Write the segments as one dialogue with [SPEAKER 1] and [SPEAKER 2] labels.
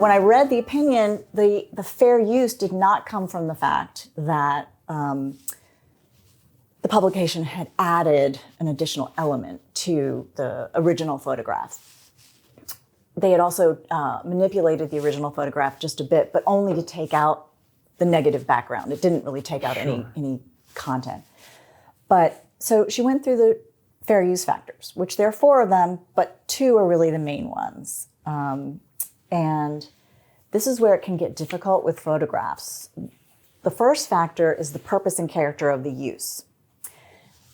[SPEAKER 1] When I read the opinion, the fair use did not come from the fact that the publication had added an additional element to the original photograph. They had also manipulated the original photograph just a bit, but only to take out the negative background. It didn't really take out any content. But so she went through the fair use factors, which there are 4 of them, but 2 are really the main ones. And this is where it can get difficult with photographs. The first factor is the purpose and character of the use.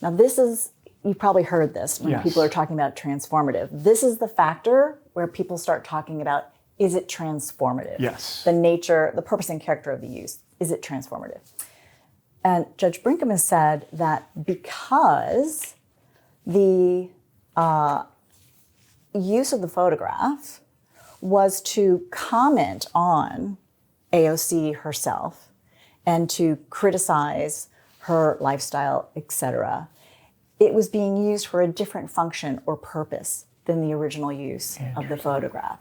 [SPEAKER 1] Now this is, you've probably heard this when people are talking about transformative. This is the factor where people start talking about, is it transformative?
[SPEAKER 2] Yes.
[SPEAKER 1] The nature, the purpose and character of the use, is it transformative? And Judge Brinkham has said that because the use of the photograph was to comment on AOC herself and to criticize her lifestyle, etc., it was being used for a different function or purpose than the original use of the photograph,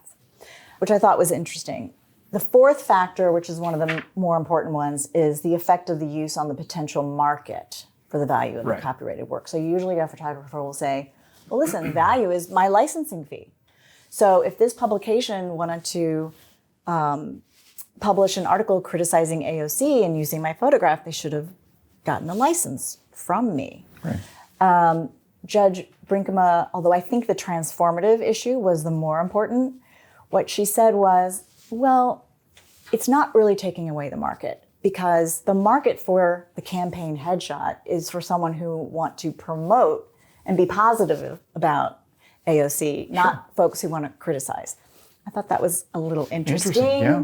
[SPEAKER 1] which I thought was interesting. The 4th factor, which is one of the more important ones, is the effect of the use on the potential market for the value of the copyrighted work. So usually a photographer will say, well, listen, value is my licensing fee. So if this publication wanted to publish an article criticizing AOC and using my photograph, they should have gotten a license from me.
[SPEAKER 2] Right.
[SPEAKER 1] Judge Brinkham, although I think the transformative issue was the more important, what she said was, well, it's not really taking away the market, because the market for the campaign headshot is for someone who want to promote and be positive about AOC, not folks who want to criticize. I thought that was a little interesting.
[SPEAKER 2] Yeah.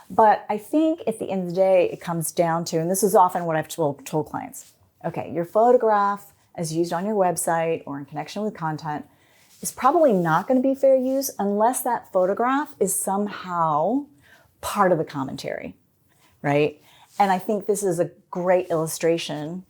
[SPEAKER 1] But I think at the end of the day, it comes down to, and this is often what I've told clients, okay, your photograph as used on your website or in connection with content is probably not going to be fair use unless that photograph is somehow part of the commentary, right? And I think this is a great illustration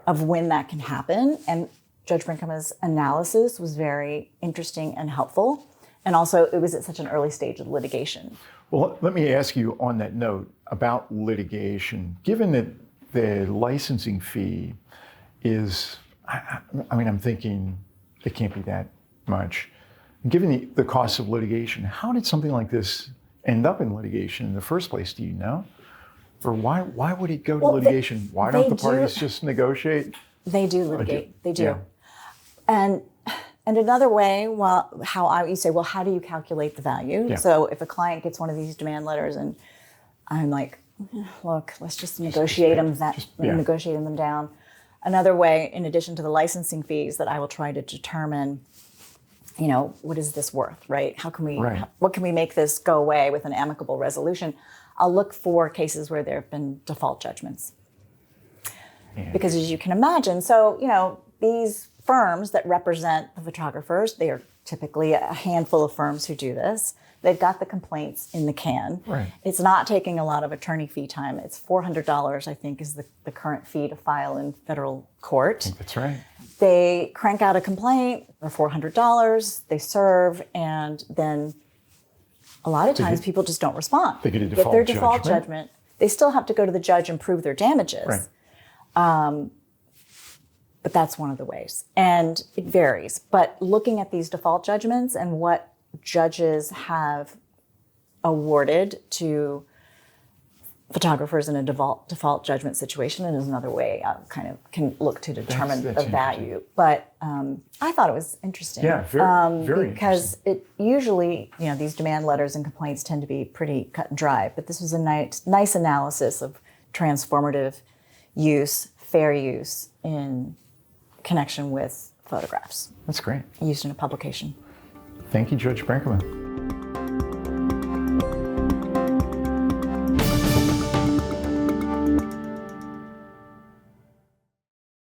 [SPEAKER 1] of when that can happen. And Judge Brinkham's analysis was very interesting and helpful. And also, it was at such an early stage of litigation.
[SPEAKER 2] Well, let me ask you on that note about litigation. Given that the licensing fee is, I mean, I'm thinking it can't be that much. Given the cost of litigation, how did something like this end up in litigation in the first place? Do you know? Or why would it go to litigation? Why don't the parties just negotiate?
[SPEAKER 1] They do litigate. They do. Yeah. And another way, you say, well, how do you calculate the value? Yeah. So if a client gets one of these demand letters and I'm like, look, let's just negotiate negotiating them down. Another way, in addition to the licensing fees, that I will try to determine, what is this worth, right? What can we make this go away with an amicable resolution? I'll look for cases where there have been default judgments. Yeah. Because as you can imagine, these firms that represent the photographers, they are typically a handful of firms who do this. They've got the complaints in the can.
[SPEAKER 2] Right.
[SPEAKER 1] It's not taking a lot of attorney fee time. It's $400, I think, is the current fee to file in federal court.
[SPEAKER 2] I think that's right.
[SPEAKER 1] They crank out a complaint for $400, they serve, and then a lot of times people just don't respond.
[SPEAKER 2] They get a default
[SPEAKER 1] their default judgment. They still have to go to the judge and prove their damages.
[SPEAKER 2] Right.
[SPEAKER 1] But that's one of the ways. And it varies. But looking at these default judgments and what judges have awarded to photographers in a default judgment situation is another way I kind of can look to determine the value. But I thought it was interesting.
[SPEAKER 2] Yeah, very
[SPEAKER 1] because it usually, these demand letters and complaints tend to be pretty cut and dry. But this was a nice analysis of transformative use, fair use in connection with photographs.
[SPEAKER 2] That's great.
[SPEAKER 1] Used in a publication.
[SPEAKER 2] Thank you, Judge Brinkham.